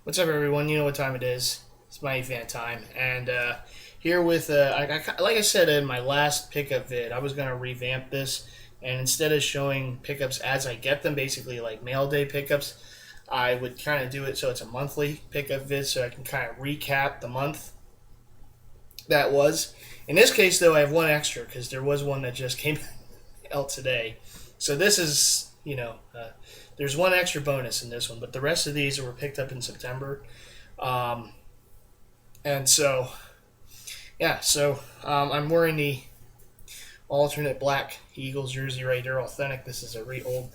What's up, everyone? You know what time it is. It's Mighty Fan time. And here with, like I said in my last pickup vid, I was going to revamp this. And instead of showing pickups as I get them, basically like mail day pickups, I would kind of do it so it's a monthly pickup vid so I can kind of recap the month that was. In this case, though, I have one extra because there was one that just came out today. So this is, there's one extra bonus in this one, but the rest of these were picked up in September. Um, and so, yeah, I'm wearing the alternate black Eagles jersey right there, authentic. This is a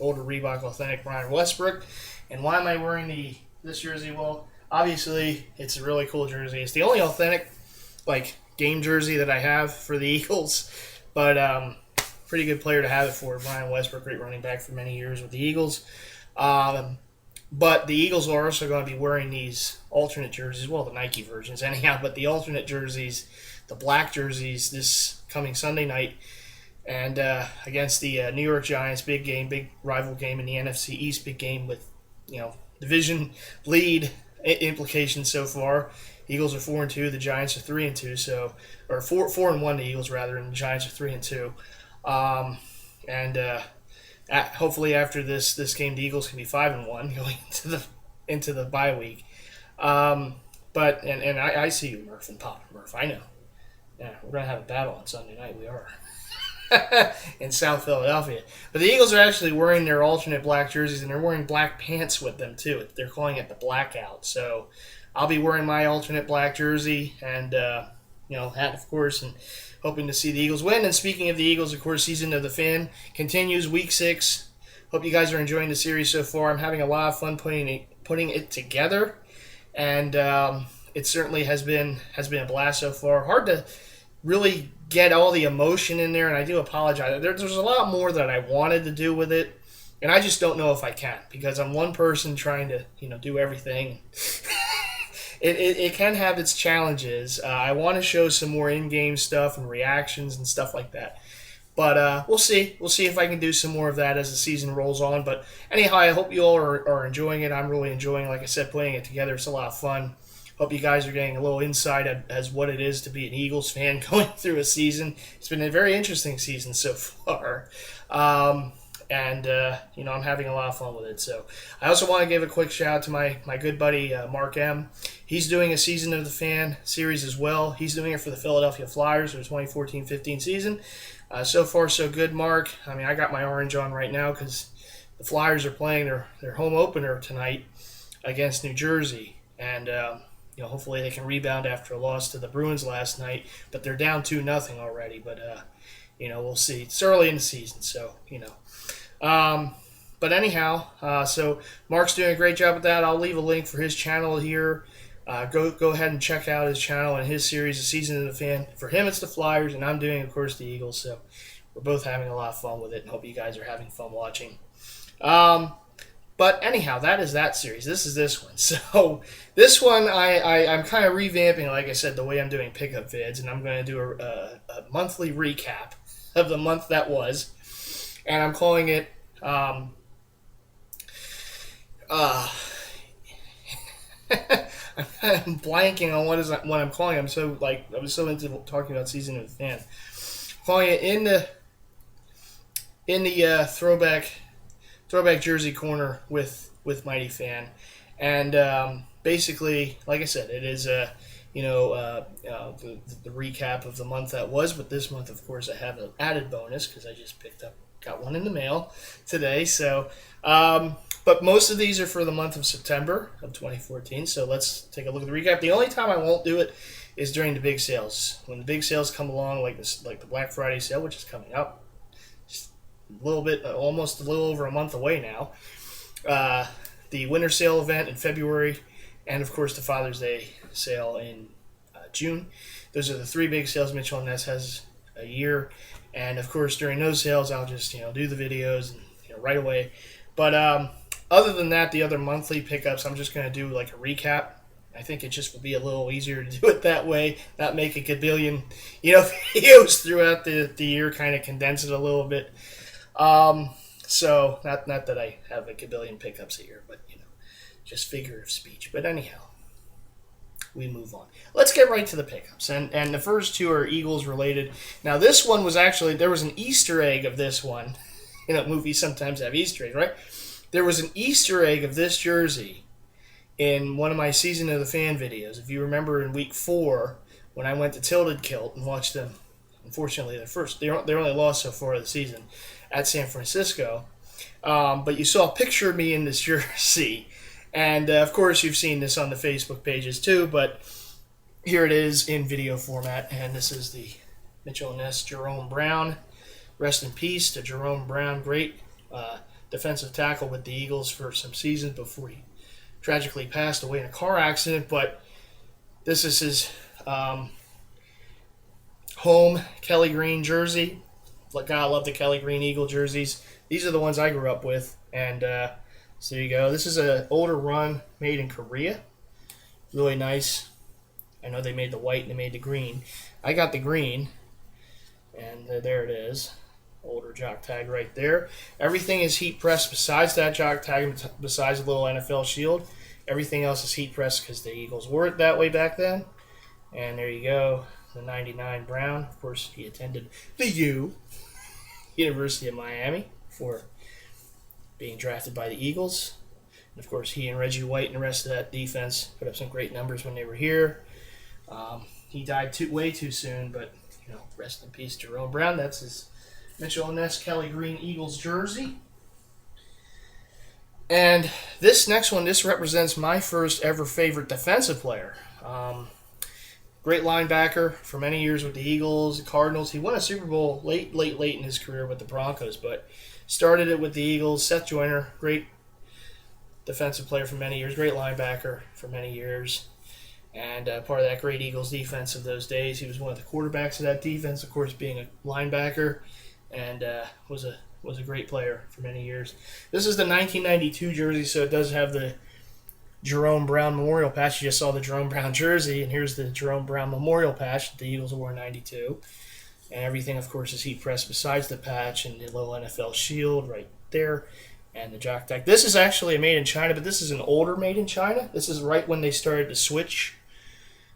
older Reebok authentic Brian Westbrook. And why am I wearing this jersey? Well, obviously, it's a really cool jersey. It's the only authentic, game jersey that I have for the Eagles. But pretty good player to have it for. Brian Westbrook, great running back for many years with the Eagles. But the Eagles are also going to be wearing these alternate jerseys, well, the Nike versions anyhow, but the alternate jerseys, the black jerseys, this coming Sunday night, and against the New York Giants, big game, big rival game in the NFC East, big game with, division lead implications so far. Eagles are 4-2, the Giants are 3-2, so or 4-1 the Eagles rather, and the Giants are 3-2. Hopefully after this game, the Eagles can be 5-1 going into the bye week. But I see you, Murph and Papa Murph. I know. Yeah, we're gonna have a battle on Sunday night. We are in South Philadelphia. But the Eagles are actually wearing their alternate black jerseys, and they're wearing black pants with them too. They're calling it the blackout. So I'll be wearing my alternate black jersey and hat, of course, and hoping to see the Eagles win. And speaking of the Eagles, of course, season of the fan continues, week 6. Hope you guys are enjoying the series so far. I'm having a lot of fun putting it together, and it certainly has been a blast so far. Hard to really get all the emotion in there, and I do apologize. There's a lot more that I wanted to do with it, and I just don't know if I can because I'm one person trying to do everything. It can have its challenges. I want to show some more in-game stuff and reactions and stuff like that. But we'll see. We'll see if I can do some more of that as the season rolls on. But anyhow, I hope you all are enjoying it. I'm really enjoying, like I said, putting it together. It's a lot of fun. Hope you guys are getting a little insight as what it is to be an Eagles fan going through a season. It's been a very interesting season so far. I'm having a lot of fun with it. So I also want to give a quick shout out to my good buddy Mark M. He's doing a Season of the Fan series as well. He's doing it for the Philadelphia Flyers for the 2014-15 season. So far, so good, Mark. I mean, I got my orange on right now because the Flyers are playing their home opener tonight against New Jersey. And, hopefully they can rebound after a loss to the Bruins last night. But they're down 2-0 already. But, we'll see. It's early in the season, so, But anyhow, so Mark's doing a great job with that. I'll leave a link for his channel here. Go ahead and check out his channel and his series, The Season of the Fan. For him, it's the Flyers, and I'm doing, of course, the Eagles. So we're both having a lot of fun with it, and hope you guys are having fun watching. But anyhow, that is that series. This is this one. So this one, I'm kind of revamping, like I said, the way I'm doing pickup vids, and I'm going to do a monthly recap of the month that was, and I'm calling it. I'm blanking on what I'm calling it. I was so into talking about Season of the Fan. I'm calling it in the throwback jersey corner with Mighty Fan, and basically, like I said, it is the recap of the month that was. But this month, of course, I have an added bonus because I just got one in the mail today. So. But most of these are for the month of September of 2014, so let's take a look at the recap. The only time I won't do it is during the big sales. When the big sales come along, like the Black Friday sale, which is coming up, just a little bit, almost a little over a month away now. The winter sale event in February, and of course the Father's Day sale in June. Those are the 3 big sales Mitchell & Ness has a year, and of course during those sales I'll just do the videos and right away. But other than that, the other monthly pickups, I'm just going to do like a recap. I think it just would be a little easier to do it that way, not make a gabillion, videos throughout the year, kind of condense it a little bit. So not that I have a gabillion pickups a year, but Just figure of speech. But anyhow, we move on. Let's get right to the pickups. And the first two are Eagles related. Now, this one was actually, there was an Easter egg of this one. Movies sometimes have Easter eggs, right? There was an Easter egg of this jersey in one of my Season of the Fan videos. If you remember in week 4, when I went to Tilted Kilt and watched them, unfortunately, they only lost so far of the season at San Francisco. But you saw a picture of me in this jersey. And, of course, you've seen this on the Facebook pages, too. But here it is in video format. And this is the Mitchell & Ness Jerome Brown. Rest in peace to Jerome Brown. Great defensive tackle with the Eagles for some seasons before he tragically passed away in a car accident. But this is his home Kelly Green jersey. God, I love the Kelly Green Eagle jerseys. These are the ones I grew up with. And so there you go. This is an older run made in Korea. Really nice. I know they made the white and they made the green. I got the green. And there it is. Older jock tag right there. Everything is heat pressed besides that jock tag, besides the little NFL shield. Everything else is heat pressed because the Eagles were it that way back then. And there you go. The 99 Brown. Of course, he attended the University of Miami for being drafted by the Eagles. And of course, he and Reggie White and the rest of that defense put up some great numbers when they were here. He died way too soon, but rest in peace, Jerome Brown. That's his Mitchell & Ness Kelly Green Eagles jersey. And this next one, this represents my first ever favorite defensive player. Great linebacker for many years with the Eagles, the Cardinals. He won a Super Bowl late in his career with the Broncos, but started it with the Eagles. Seth Joyner, great defensive player for many years, great linebacker for many years, and part of that great Eagles defense of those days. He was one of the quarterbacks of that defense, of course, being a linebacker, and was a great player for many years. This is the 1992 jersey, so it does have the Jerome Brown Memorial patch. You just saw the Jerome Brown jersey, and here's the Jerome Brown Memorial patch that the Eagles wore in 92. And everything, of course, is heat pressed besides the patch and the little NFL shield right there and the jock tag. This is actually a made in China, but this is an older made in China. This is right when they started to switch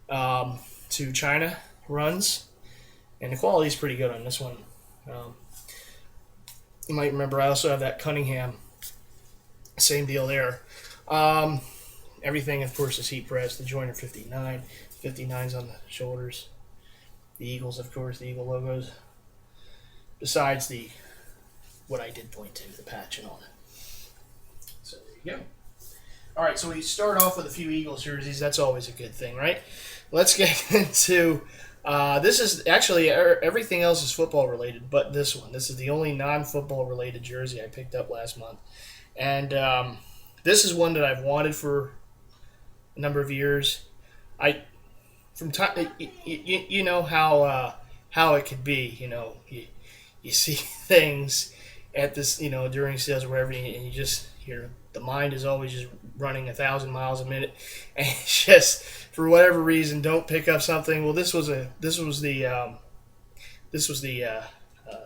to China runs. And the quality is pretty good on this one. You might remember I also have that Cunningham. Same deal there. Everything, of course, is heat pressed. The Joyner 59. 59's on the shoulders. The Eagles, of course, the Eagle logos. Besides what I did point to, the patch and all that. So there you go. All right, so we start off with a few Eagles jerseys. That's always a good thing, right? Let's get into this is actually everything else is football related, but this one. This is the only non-football related jersey I picked up last month, and this is one that I've wanted for a number of years. From time, you know how it could be. You see things at this, during sales or wherever, and you just the mind is always just running 1,000 miles a minute, and it's just for whatever reason don't pick up something. Well, this was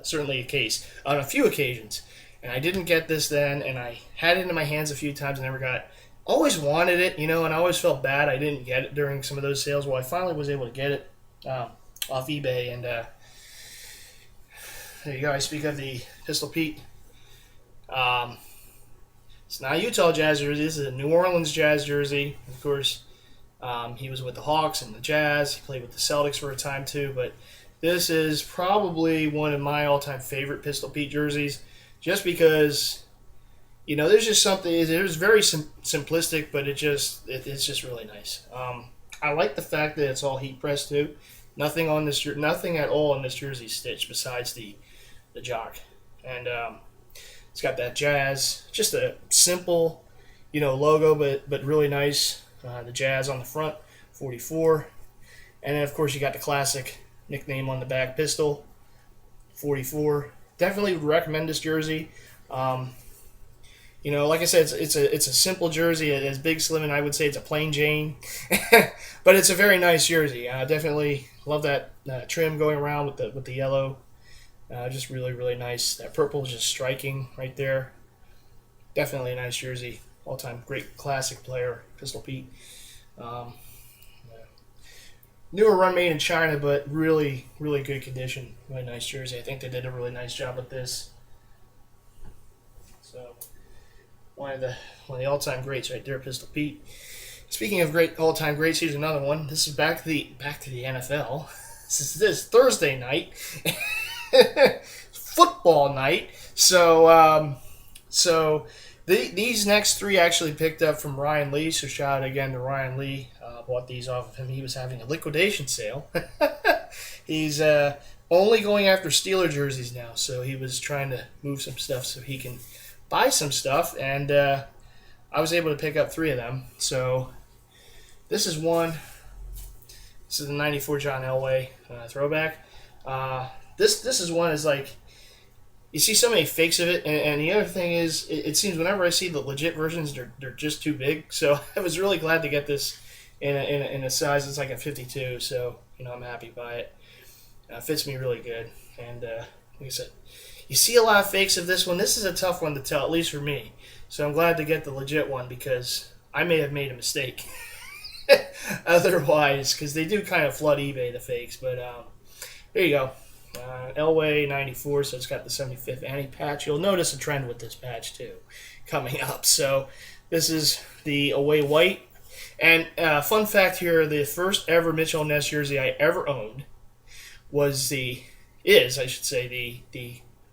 certainly a case on a few occasions, and I didn't get this then, and I had it in my hands a few times and never got it. Always wanted it, and I always felt bad I didn't get it during some of those sales. Well, I finally was able to get it off eBay, and there you go. I speak of the Pistol Pete. It's not a Utah Jazz jersey. This is a New Orleans Jazz jersey. Of course, he was with the Hawks and the Jazz. He played with the Celtics for a time too. But this is probably one of my all-time favorite Pistol Pete jerseys, just because there's just something. It was very simplistic, but it's just really nice. I like the fact that it's all heat pressed too. Nothing at all on this jersey stitched besides the jock, and it's got that Jazz, just a simple, logo, but really nice. The Jazz on the front, 44, and then of course you got the classic nickname on the back, Pistol, 44. Definitely would recommend this jersey. Like I said, it's a simple jersey. As Big Slim and I would say, it's a plain Jane, but it's a very nice jersey. Definitely love that trim going around with the yellow. Just really, really nice. That purple is just striking right there. Definitely a nice jersey. all-time great classic player, Pistol Pete. Um, Newer run made in China, but really, really good condition. Really nice jersey. I think they did a really nice job with this. So one of the all-time greats right there, Pistol Pete. Speaking of great all-time greats, here's another one. This is back to the NFL. This Thursday night, football night. These next three actually picked up from Ryan Lee. So shout out again to Ryan Lee. Bought these off of him. He was having a liquidation sale. He's only going after Steeler jerseys now. So he was trying to move some stuff so he can buy some stuff. And I was able to pick up three of them. So this is one. This is the '94 John Elway throwback. This is one is like you see so many fakes of it, and the other thing is it seems whenever I see the legit versions, they're just too big. So I was really glad to get this in a size that's like a 52. So I'm happy by it. Fits me really good, and like I said, you see a lot of fakes of this one. This is a tough one to tell, at least for me. So I'm glad to get the legit one because I may have made a mistake. Otherwise, because they do kind of flood eBay, the fakes. But there you go. Elway 94, so it's got the 75th anti-patch. You'll notice a trend with this patch, too, coming up. So this is the away white. And fun fact here, the first ever Mitchell & Ness jersey I ever owned is the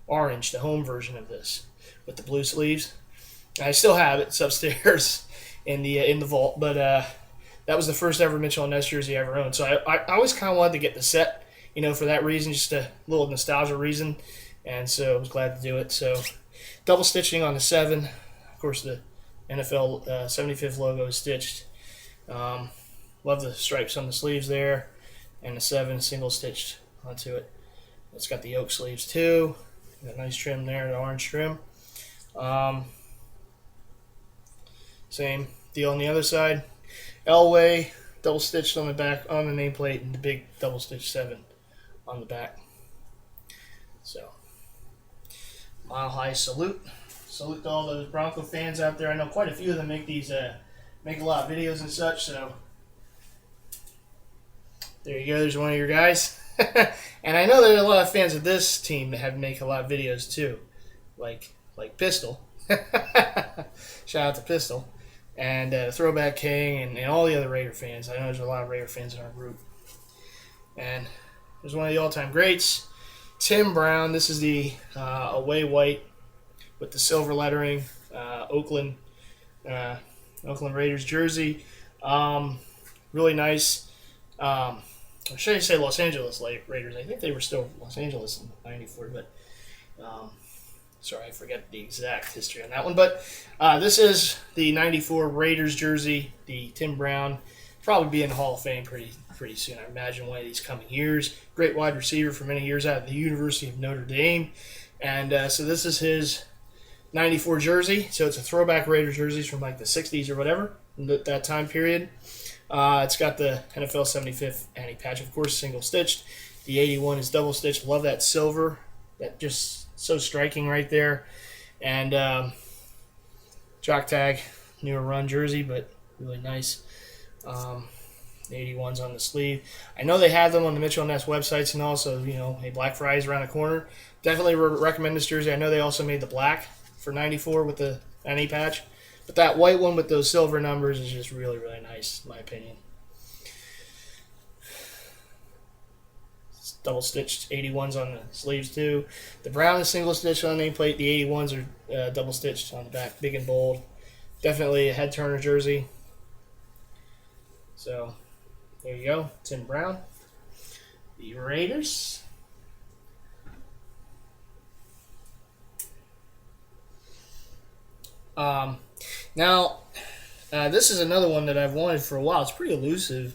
orange, the home version of this, with the blue sleeves. I still have it. It's upstairs in the vault, but that was the first ever Mitchell & Ness jersey I ever owned. So I always kind of wanted to get the set, for that reason, just a little nostalgia reason. And so I was glad to do it. So double stitching on the 7. Of course, the NFL 75th logo is stitched. Love the stripes on the sleeves there. And the 7 single stitched onto it. It's got the yoke sleeves too. Got a nice trim there, the orange trim. Same deal on the other side. Elway, double stitched on the back on the nameplate, and the big double stitch 7 on the back. So, mile high salute. Salute to all those Bronco fans out there. I know quite a few of them make a lot of videos and such. So, there you go. There's one of your guys. And I know there are a lot of fans of this team that make a lot of videos too, like Pistol. Shout out to Pistol. And Throwback King and all the other Raider fans. I know there's a lot of Raider fans in our group. And there's one of the all-time greats, Tim Brown. This is the away white with the silver lettering, Oakland Raiders jersey. Really nice. Or should I say Los Angeles Raiders? I think they were still Los Angeles in '94, but sorry, I forget the exact history on that one. But this is the '94 Raiders jersey, the Tim Brown. Probably be in the Hall of Fame pretty soon, I imagine, one of these coming years. Great wide receiver for many years out of the University of Notre Dame. And so this is his '94 jersey. So it's a throwback Raiders jerseys from like the 60s or whatever, that time period. It's got the NFL 75th anti-patch, of course, single-stitched. The 81 is double-stitched. Love that silver. That just so striking right there. And jock tag, newer run jersey, but really nice. The 81's on the sleeve. I know they have them on the Mitchell & Ness websites and also, hey, Black Friday's around the corner. Definitely recommend this jersey. I know they also made the black for '94 with the anti-patch. But that white one with those silver numbers is just really, really nice, in my opinion. It's double-stitched 81s on the sleeves, too. The brown is single-stitched on the nameplate. The 81s are double-stitched on the back, big and bold. Definitely a head-turner jersey. So, there you go. Tim Brown. The Raiders. Now, this is another one that I've wanted for a while. It's pretty elusive.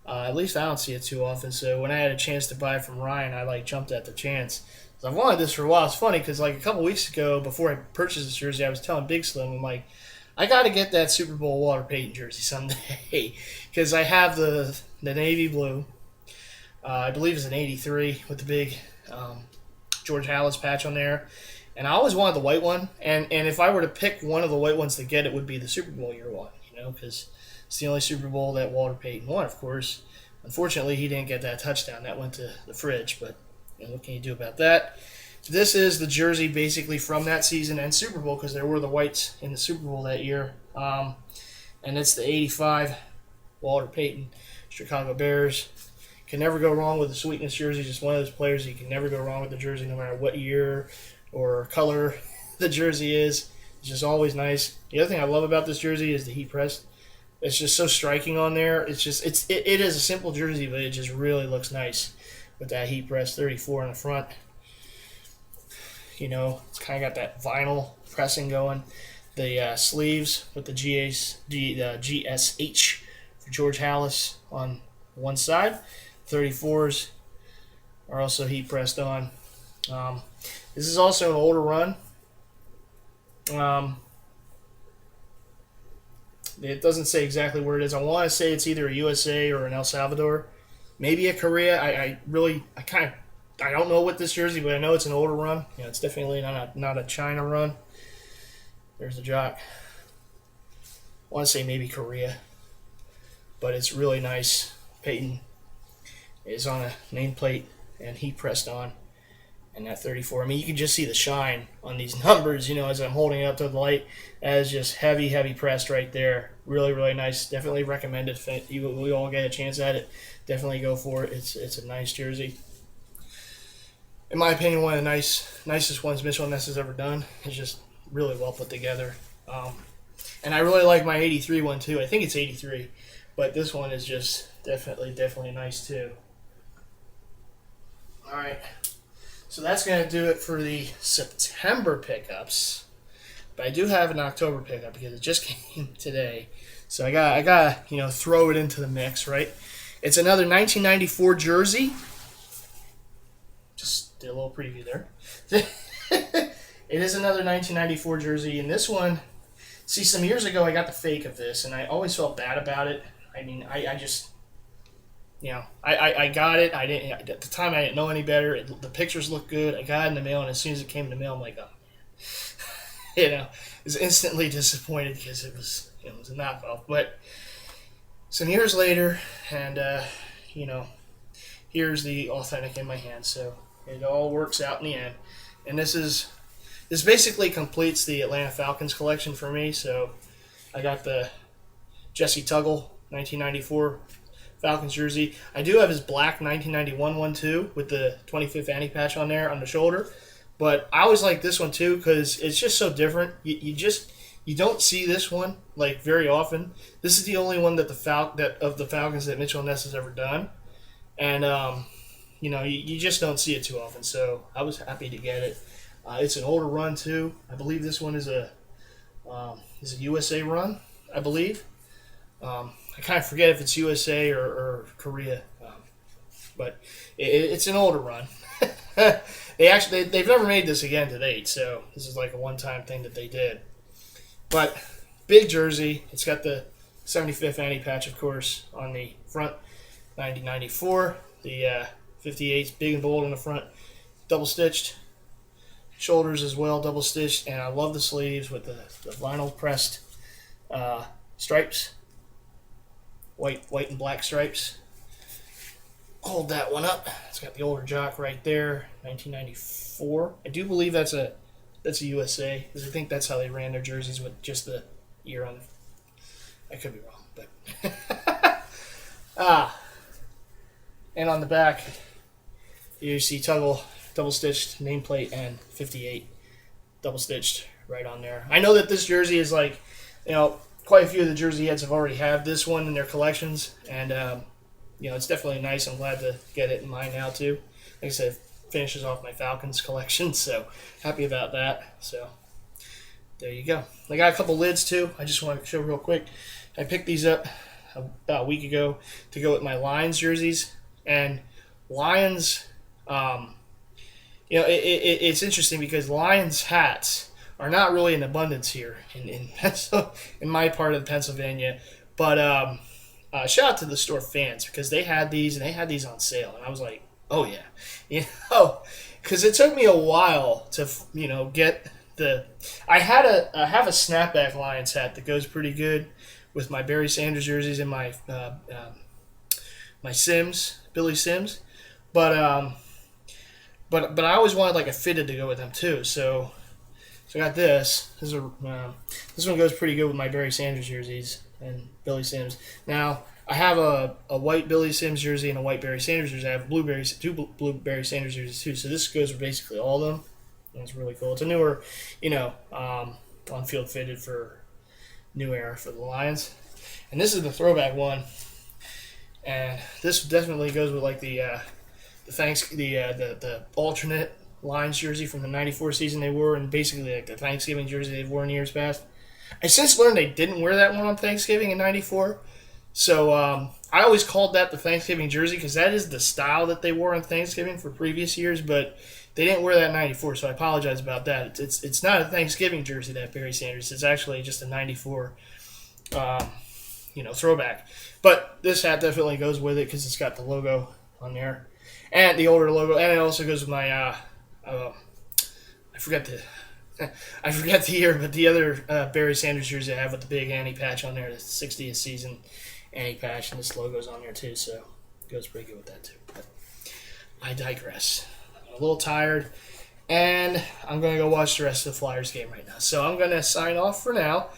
At least I don't see it too often. So when I had a chance to buy it from Ryan, I jumped at the chance. So I've wanted this for a while. It's funny because a couple weeks ago, before I purchased this jersey, I was telling Big Slim, I'm like, I got to get that Super Bowl Walter Payton jersey someday because I have the navy blue. I believe it's an '83 with the big George Halas patch on there. And I always wanted the white one. And if I were to pick one of the white ones to get, it would be the Super Bowl year one, because it's the only Super Bowl that Walter Payton won, of course. Unfortunately, he didn't get that touchdown. That went to the fridge, but what can you do about that? This is the jersey basically from that season and Super Bowl, because there were the whites in the Super Bowl that year. And it's the 85 Walter Payton Chicago Bears. Can never go wrong with the Sweetness jersey. Just one of those players you can never go wrong with the jersey, no matter what year or color the jersey is. It's just always nice. The other thing I love about this jersey is the heat press. It's just so striking on there. It is a simple jersey, but it just really looks nice with that heat press 34 in the front. It's kind of got that vinyl pressing going. The sleeves with the GSH for George Halas on one side. 34s are also heat pressed on. This is also an older run. It doesn't say exactly where it is. I want to say it's either a USA or an El Salvador, maybe a Korea. I don't know what this jersey, but I know it's an older run. It's definitely not a China run. There's the jock. I want to say maybe Korea, but it's really nice. Peyton is on a nameplate and heat pressed on, and that 34. I mean, you can just see the shine on these numbers. As I'm holding it up to the light, as just heavy pressed right there. Really, really nice. Definitely recommend it. If we all get a chance at it, definitely go for it. It's a nice jersey. In my opinion, one of the nicest ones Mitchell & Ness has ever done. It's just really well put together. And I really like my 83 one too. I think it's 83, but this one is just definitely nice too. All right, so that's going to do it for the September pickups. But I do have an October pickup because it just came today, so I got throw it into the mix, right? It's another 1994 jersey. Just did a little preview there. It is another 1994 jersey, and this one, see, some years ago I got the fake of this, and I always felt bad about it. I mean, I just, I got it. I didn't at the time. I didn't know any better. The pictures looked good. I got it in the mail, and as soon as it came in the mail, I'm like, oh man, I was instantly disappointed because it was a knockoff. But some years later, and here's the authentic in my hand. So it all works out in the end, and this basically completes the Atlanta Falcons collection for me. So I got the Jesse Tuggle 1994 Falcons jersey. I do have his black 1991 one too, with the 25th anti patch on there on the shoulder. But I always like this one too because it's just so different. You don't see this one like very often. This is the only one that of the Falcons that Mitchell & Ness has ever done, and you just don't see it too often. So I was happy to get it. It's an older run too. I believe this one is a USA run. I believe. I kind of forget if it's USA or Korea, but it's an older run. They've never made this again to date, so this is like a one-time thing that they did. But big jersey. It's got the 75th anti patch, of course, on the front. 1994. The 58's big and bold on the front, double stitched. Shoulders as well, double stitched, and I love the sleeves with the vinyl pressed stripes, white and black stripes. Hold that one up. It's got the older jock right there, 1994. I do believe that's a USA, because I think that's how they ran their jerseys, with just the year on. I could be wrong, but and on the back you see Tuggle double stitched nameplate and 58 double stitched right on there. I know that this jersey is like, quite a few of the jersey heads have already have this one in their collections, and it's definitely nice. I'm glad to get it in mine now too. Like I said, finishes off my Falcons collection, so happy about that. So there you go. I got a couple lids too. I just want to show real quick. I picked these up about a week ago to go with my Lions jerseys, and Lions. It's interesting because Lions hats are not really in abundance here in my part of Pennsylvania. But shout out to the store fans, because they had these, and they had these on sale, and I was like, Oh yeah, you know, because it took me a while to get the. I have a snapback Lions hat that goes pretty good with my Barry Sanders jerseys and my Sims, Billy Sims, but but I always wanted like a fitted to go with them too. So I got this. This one goes pretty good with my Barry Sanders jerseys and Billy Sims. Now I have a white Billy Sims jersey and a white Barry Sanders jersey. I have two blue Barry Sanders jerseys too. So this goes for basically all of them. That's really cool. It's a newer, on field fitted for new era for the Lions. And this is the throwback one. And this definitely goes with like the alternate Lions jersey from the '94 season they wore, and basically like the Thanksgiving jersey they've worn years past. I since learned they didn't wear that one on Thanksgiving in '94, so I always called that the Thanksgiving jersey because that is the style that they wore on Thanksgiving for previous years, but they didn't wear that in '94, so I apologize about that. It's not a Thanksgiving jersey that Barry Sanders. It's actually just a '94, throwback. But this hat definitely goes with it because it's got the logo on there, and the older logo, and it also goes with my I forget the year, but the other Barry Sanders jersey I have with the big Annie patch on there, the 60th season Annie patch, and this logo's on there too, so it goes pretty good with that too. But I digress. I'm a little tired, and I'm going to go watch the rest of the Flyers game right now. So I'm going to sign off for now.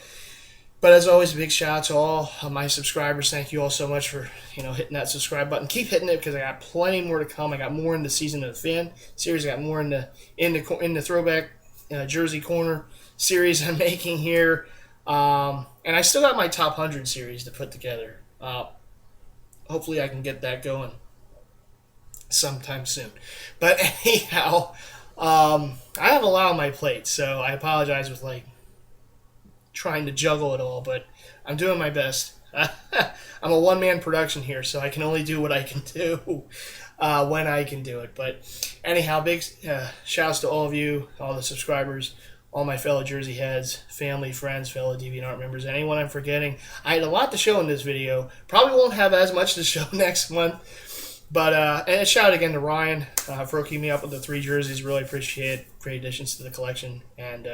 But as always, a big shout out to all of my subscribers. Thank you all so much for hitting that subscribe button. Keep hitting it because I got plenty more to come. I got more in the Season of the Fan series. I got more in the throwback jersey corner series I'm making here, and I still got my top 100 series to put together. Hopefully, I can get that going sometime soon. But anyhow, I have a lot on my plate, so I apologize with trying to juggle it all, but I'm doing my best. I'm a one-man production here, so I can only do what I can do when I can do it. But anyhow, big shouts to all of you, all the subscribers, all my fellow Jersey heads, family, friends, fellow DeviantArt members, anyone I'm forgetting. I had a lot to show in this video. Probably won't have as much to show next month. But and a shout again to Ryan for hooking me up with the 3 jerseys. Really appreciate it. Great additions to the collection. And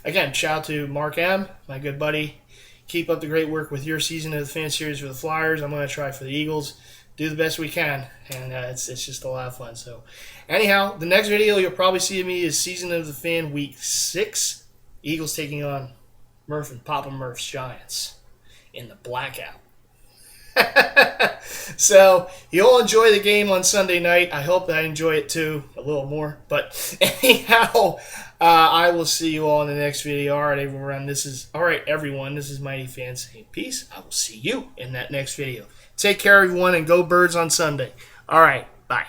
again, shout out to Mark M., my good buddy. Keep up the great work with your Season of the Fan series for the Flyers. I'm going to try for the Eagles. Do the best we can, and it's just a lot of fun. So, anyhow, the next video you'll probably see of me is Season of the Fan Week 6. Eagles taking on Murph and Papa Murph's Giants in the blackout. So, you'll enjoy the game on Sunday night. I hope that I enjoy it too, a little more. But anyhow, I will see you all in the next video. All right, everyone. This is Mighty Fan saying peace. I will see you in that next video. Take care, everyone, and go Birds on Sunday. All right, bye.